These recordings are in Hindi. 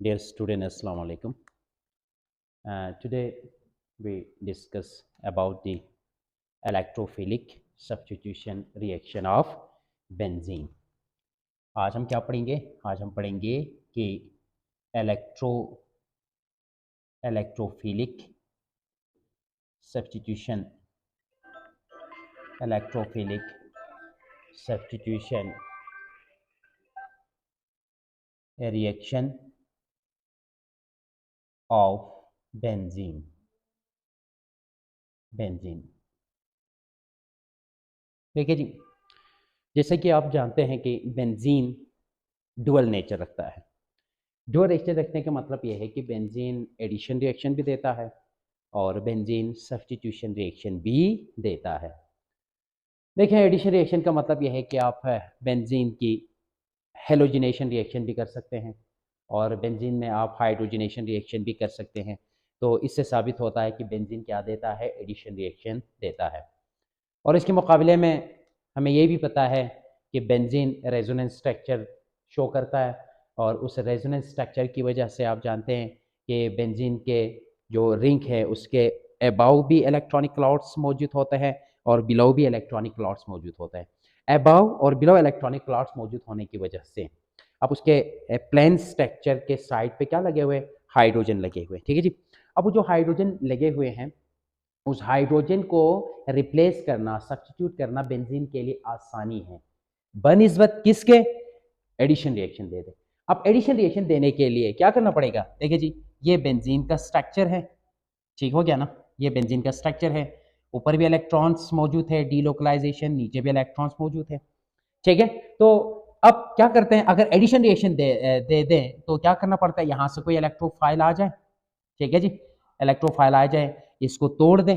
Dear student, Assalamu alaikum. Today we discuss about the electrophilic substitution reaction of benzene. आज हम क्या पढ़ेंगे? आज हम पढ़ेंगे कि electro electrophilic substitution electrophilic substitution reaction of benzene. देखिए जी, जैसे कि आप जानते हैं कि बेंजीन डुअल नेचर रखता है। डुअल नेचर रखने का मतलब यह है कि बेंजीन एडिशन रिएक्शन भी देता है और बेंजीन सब्स्टिट्यूशन रिएक्शन भी देता है। देखिए, एडिशन रिएक्शन का मतलब यह है कि आप बेंजीन की हेलोजिनेशन रिएक्शन भी कर सकते हैं और बेंजीन में आप हाइड्रोजनेशन रिएक्शन भी कर सकते हैं। तो इससे साबित होता है कि बेंजीन क्या देता है? एडिशन रिएक्शन देता है। और इसके मुकाबले में हमें ये भी पता है कि बेंजीन रेजोनेंस स्ट्रक्चर शो करता है और उस रेजोनेंस स्ट्रक्चर की वजह से आप जानते हैं कि बेंजीन के जो रिंग है उसके अबाव भी इलेक्ट्रॉनिक क्लाउड्स मौजूद होते हैं और बिलो भी इलेक्ट्रॉनिक क्लाउड्स मौजूद होते हैं। अबाव और बिलो इलेक्ट्रॉनिक क्लाउड्स मौजूद होने की वजह से अब उसके प्लेन स्ट्रक्चर के साइड पे क्या लगे हुए? हाइड्रोजन लगे हुए। ठीक है जी। अब वो जो हाइड्रोजन लगे हुए हैं उस हाइड्रोजन को रिप्लेस करना, सब्स्टिट्यूट करना बेंजीन के लिए आसानी है बनिस्बत किसके? एडिशन रिएक्शन दे दे। अब एडिशन रिएक्शन देने के लिए क्या करना पड़ेगा? देखिए जी, ये बेंजीन का स्ट्रक्चर है, ठीक हो गया ना? ये बेंजीन का स्ट्रक्चर है, ऊपर भी इलेक्ट्रॉन्स मौजूद है, डीलोकलाइजेशन, नीचे भी इलेक्ट्रॉन्स मौजूद है, ठीक है। तो अब क्या करते हैं, अगर एडिशन रिएक्शन दे दें तो क्या करना पड़ता है? यहाँ से कोई इलेक्ट्रोफाइल आ जाए, ठीक है जी, इलेक्ट्रोफाइल आ जाए, इसको तोड़ दें,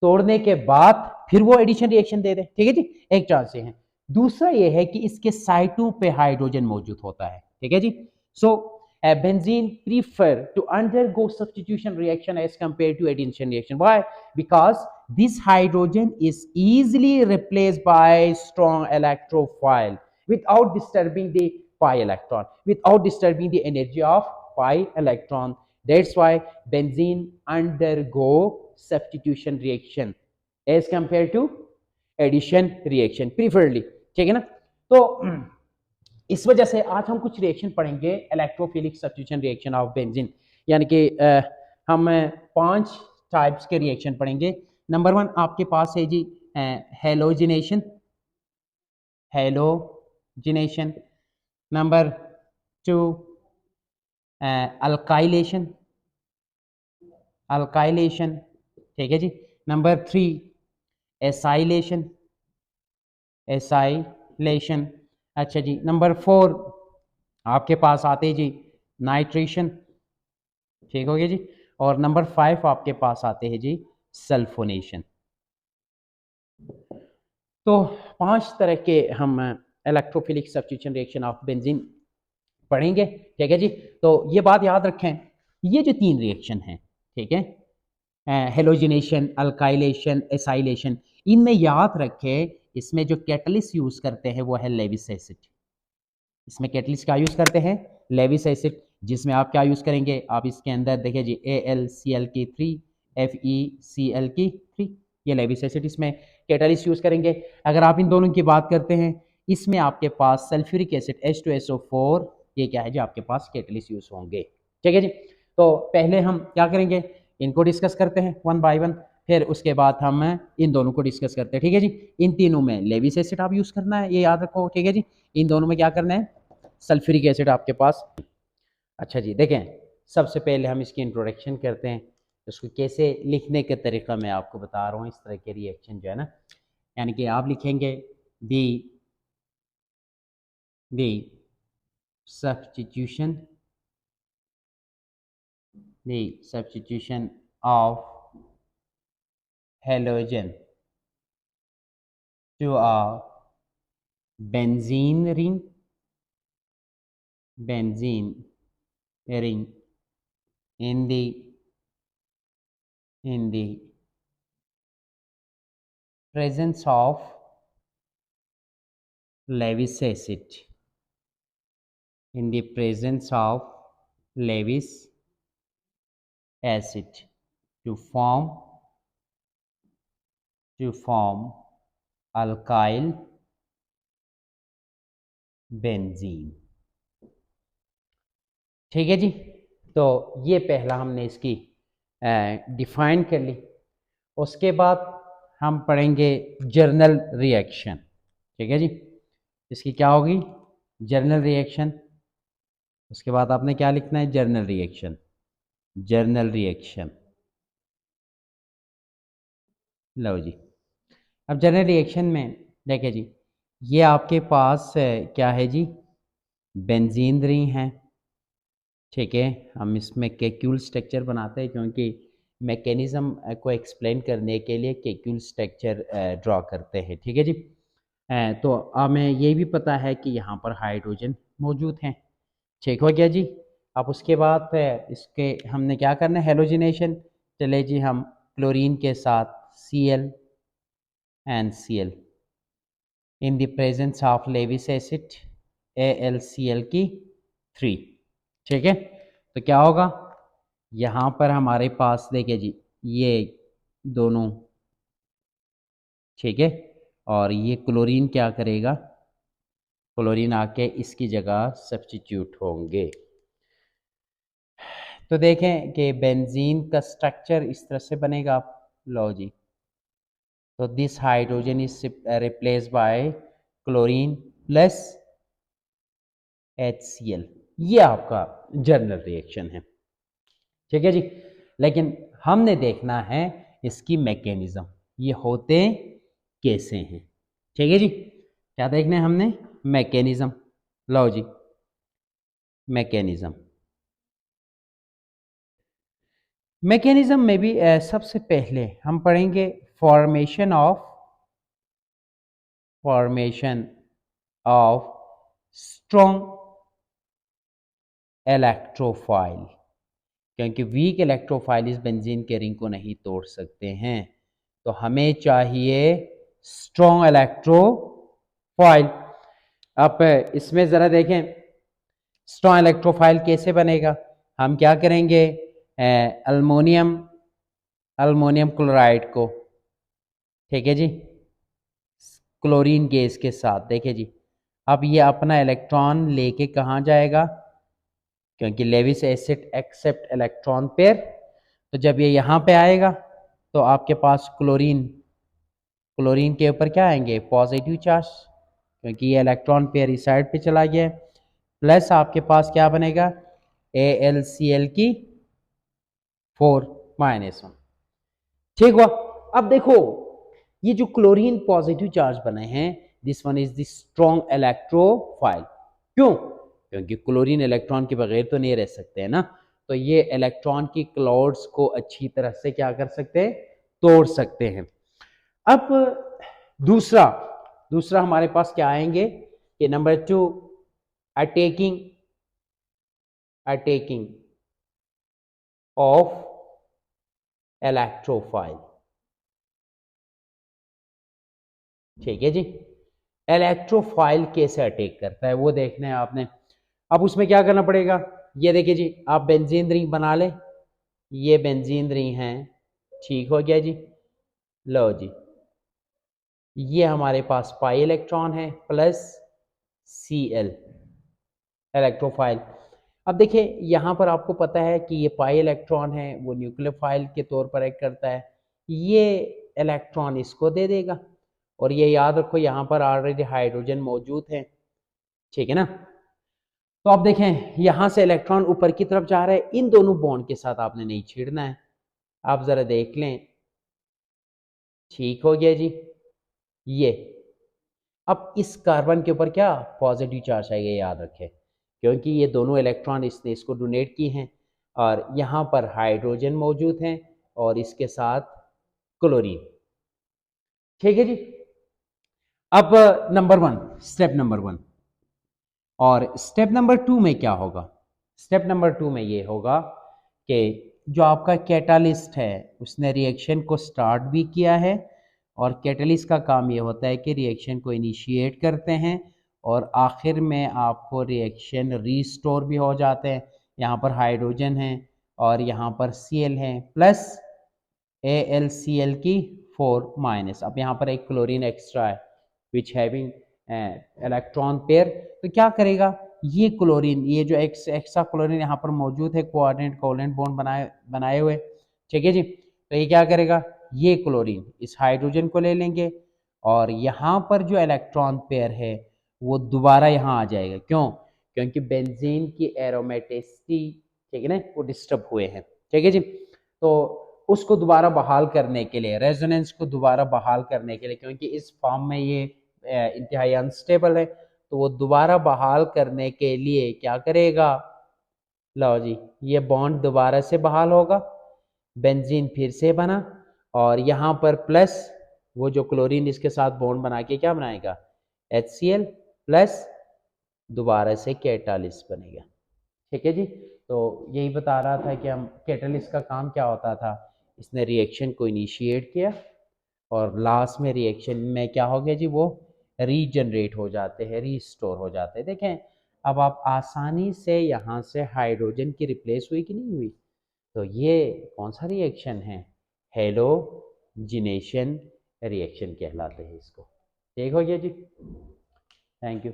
तोड़ने के बाद फिर वो एडिशन रिएक्शन दे दे, ठीक है जी। एक चांस ये है। दूसरा ये है कि इसके साइटों पे हाइड्रोजन मौजूद होता है, ठीक है जी। सो benzene prefer to undergo substitution reaction as compared to addition reaction. Why? Because this hydrogen is easily replaced by strong electrophile without disturbing the pi electron, without disturbing the energy of pi electron. That's why benzene undergo substitution reaction as compared to addition reaction preferably, ठीक है ना? तो इस वजह से आज हम कुछ रिएक्शन पढ़ेंगे electrophilic substitution reaction of benzene, यानी कि हम 5 टाइप्स के रिएक्शन पढ़ेंगे। नंबर 1 आपके पास है जी halogenation, halogenation. Number 2 alkylation, alkylation, ठीक है जी। Number 3 acylation, acylation. अच्छा जी, नंबर 4 आपके पास आते हैं जी नाइट्रेशन, ठीक हो गया जी। और नंबर 5 आपके पास आते हैं जी सल्फोनेशन। तो 5 तरह के हम electrophilic substitution reaction of benzene पढ़ेंगे, ठीक है जी। तो ये बात याद रखें, ये जो 3 रिएक्शन हैं, ठीक है, हेलोजिनेशन, अल्काइलेशन, एसाइलेशन, इनमें याद रखें इसमें जो कैटलिस्ट यूज करते हैं वो है लेविस एसिड। इसमें कैटलिस्ट क्या यूज करते हैं? लेविस एसिड, जिसमें आप क्या यूज करेंगे? आप इसके अंदर देखिए जी AlCl3 FeCl3, ये लेविस एसिड इसमें कैटलिस्ट यूज करेंगे। अगर आप इन दोनों की बात करते हैं, इसमें आपके पास सल्फ्यूरिक एसिड H2SO4, ये क्या है जी आपके पास कैटलिस्ट यूज होंगे, ठीक है जी। तो पहले हम क्या करेंगे, इनको डिस्कस करते हैं वन बाय वन, फिर उसके बाद हम इन दोनों को डिस्कस करते हैं, ठीक है जी। इन तीनों में लेविस एसिड आप यूज करना है, ये याद रखो, ठीक है जी। इन दोनों में क्या करना है? सल्फ्यूरिक एसिड आपके पास। अच्छा जी, देखें, सबसे पहले हम इसकी इंट्रोडक्शन करते हैं, उसको कैसे लिखने के तरीका मैं आपको बता रहा हूँ। इस तरह के रिएक्शन जो है ना, यानी कि आप लिखेंगे the the substitution of halogen to a benzene ring in the presence of Lewis acid, in the presence of Lewis acid to form alkyl benzene। ठीक है जी। तो ये पहला हमने इसकी डिफाइन कर ली। उसके बाद हम पढ़ेंगे जर्नल रिएक्शन। ठीक है जी, इसकी क्या होगी, जर्नल रिएक्शन। उसके बाद आपने क्या लिखना है, जर्नल रिएक्शन। जर्नल रिएक्शन, लो जी। अब जर्नल रिएक्शन में देखिए जी, ये आपके पास क्या है जी, बेंजीन रिंग है। ठीक है, हम इसमें केक्यूल स्ट्रक्चर बनाते हैं क्योंकि मैकेनिज्म को एक्सप्लेन करने के लिए केक्यूल स्ट्रक्चर ड्रॉ करते हैं। ठीक है जी। तो हमें ये भी पता है कि यहाँ पर हाइड्रोजन मौजूद हैं। ठीक हो गया जी। अब उसके बाद इसके हमने क्या करना है, हेलोजिनेशन। चले जी, हम क्लोरीन के साथ Cl and Cl in the presence of Lewis acid AlCl3। ठीक है, तो क्या होगा, यहाँ पर हमारे पास देखिए जी, ये दोनों, ठीक है, और ये क्लोरीन क्या करेगा, क्लोरीन आके इसकी जगह सब्स्टिट्यूट होंगे। तो देखें कि बेंजीन का स्ट्रक्चर इस तरह से बनेगा। लो जी, तो this hydrogen is replace by chlorine plus HCl। ये आपका जर्नल रिएक्शन है। ठीक है जी, लेकिन हमने देखना है इसकी मैकेनिज्म, ये होते कैसे हैं। ठीक है जी, क्या देखना है हमने, मैकेनिज्म। लो जी, मैकेनिज्म। मैकेनिज्म में भी सबसे पहले हम पढ़ेंगे फॉर्मेशन ऑफ स्ट्रॉन्ग इलेक्ट्रोफाइल, क्योंकि वीक इलेक्ट्रोफाइल इस बेंजीन के रिंग को नहीं तोड़ सकते हैं, तो हमें चाहिए स्ट्रॉन्ग इलेक्ट्रोफाइल। अब इसमें ज़रा देखें स्ट्रॉन्ग इलेक्ट्रोफाइल कैसे बनेगा। हम क्या करेंगे, अल्मोनियम क्लोराइड को, ठीक है जी, क्लोरीन गैस के साथ, देखिए जी, अब ये अपना इलेक्ट्रॉन लेके कहाँ जाएगा, क्योंकि Lewis acid accept electron pair, तो जब ये यहाँ पे आएगा तो आपके पास क्लोरीन के ऊपर क्या आएंगे, पॉजिटिव चार्ज, क्योंकि ये इलेक्ट्रॉन पेयर इस साइड पे चला गया है। प्लस आपके पास क्या बनेगा, Al4-1। ठीक हुआ। अब देखो ये जो क्लोरीन पॉजिटिव चार्ज बने हैं, this one is the strong electrophile. क्यों, क्योंकि क्लोरीन इलेक्ट्रॉन के बगैर तो नहीं रह सकते हैं ना, तो ये इलेक्ट्रॉन की क्लाउड्स को अच्छी तरह से क्या कर सकते हैं, तोड़ सकते हैं। अब दूसरा हमारे पास क्या आएंगे कि नंबर 2, अटैकिंग ऑफ इलेक्ट्रोफाइल। ठीक है जी, इलेक्ट्रोफाइल कैसे अटैक करता है वो देखना है आपने। अब उसमें क्या करना पड़ेगा, ये देखिए जी, आप बेंजीन रिंग बना ले, ये बेंजीन रिंग है, ठीक हो गया जी। लो जी, ये हमारे पास पाई इलेक्ट्रॉन है प्लस Cl इलेक्ट्रोफाइल। अब देखिए यहाँ पर आपको पता है कि ये पाई इलेक्ट्रॉन है, वो न्यूक्लियोफाइल के तौर पर एक्ट करता है, ये इलेक्ट्रॉन इसको दे देगा, और ये याद रखो यहाँ पर ऑलरेडी हाइड्रोजन मौजूद है। ठीक है ना, तो आप देखें यहाँ से इलेक्ट्रॉन ऊपर की तरफ जा रहा है, इन दोनों बॉन्ड के साथ आपने नहीं छेड़ना है। आप जरा देख लें, ठीक हो गया जी। ये अब इस कार्बन के ऊपर क्या पॉजिटिव चार्ज आएगा, याद रखें, क्योंकि ये दोनों इलेक्ट्रॉन इसने इसको डोनेट की हैं, और यहाँ पर हाइड्रोजन मौजूद हैं और इसके साथ क्लोरीन। ठीक है जी। अब स्टेप नंबर 1 और स्टेप नंबर 2 में क्या होगा, स्टेप नंबर 2 में ये होगा कि जो आपका कैटालिस्ट है उसने रिएक्शन को स्टार्ट भी किया है, और कैटलिस्ट का काम ये होता है कि रिएक्शन को इनिशिएट करते हैं और आखिर में आपको रिएक्शन रीस्टोर भी हो जाते हैं, यहाँ पर हाइड्रोजन है और यहाँ पर Cl है प्लस AlCl की 4 माइनस। अब यहाँ पर एक क्लोरीन एक्स्ट्रा है विच हैविंग इलेक्ट्रॉन पेयर, तो क्या करेगा ये क्लोरीन, ये जो एक्स्ट्रा क्लोरीन यहाँ पर मौजूद है कोऑर्डिनेट कोवलेंट बॉन्ड बनाए हुए, ठीक है जी। तो ये क्या करेगा, ये क्लोरीन इस हाइड्रोजन को ले लेंगे और यहाँ पर जो इलेक्ट्रॉन पेयर है वो दोबारा यहाँ आ जाएगा। क्यों? क्योंकि बेंजीन की एरोमेटिसिटी, ठीक है ना, वो डिस्टर्ब हुए हैं, ठीक है जी। तो उसको दोबारा बहाल करने के लिए, रेजोनेंस को दोबारा बहाल करने के लिए, क्योंकि इस फॉर्म में ये इंतहाई अनस्टेबल है, तो वो दोबारा बहाल करने के लिए क्या करेगा, लो जी ये बॉन्ड दोबारा से बहाल होगा, बेंजीन फिर से बना और यहाँ पर प्लस वो जो क्लोरीन इसके साथ बॉन्ड बना के क्या बनाएगा, HCl प्लस दोबारा से कैटालिस्ट बनेगा, ठीक है जी। तो यही बता रहा था कि हम कैटालिस्ट का काम क्या होता था, इसने रिएक्शन को इनिशिएट किया और लास्ट में रिएक्शन में क्या हो गया जी, वो रीजनरेट हो जाते हैं, रीस्टोर हो जाते हैं। देखें अब आप आसानी से यहाँ से हाइड्रोजन की रिप्लेस हुई कि नहीं हुई, तो ये कौन सा रिएक्शन है, हेलोजिनेशन रिएक्शन कहलाते हैं इसको, ठीक हो गया जी, थैंक यू।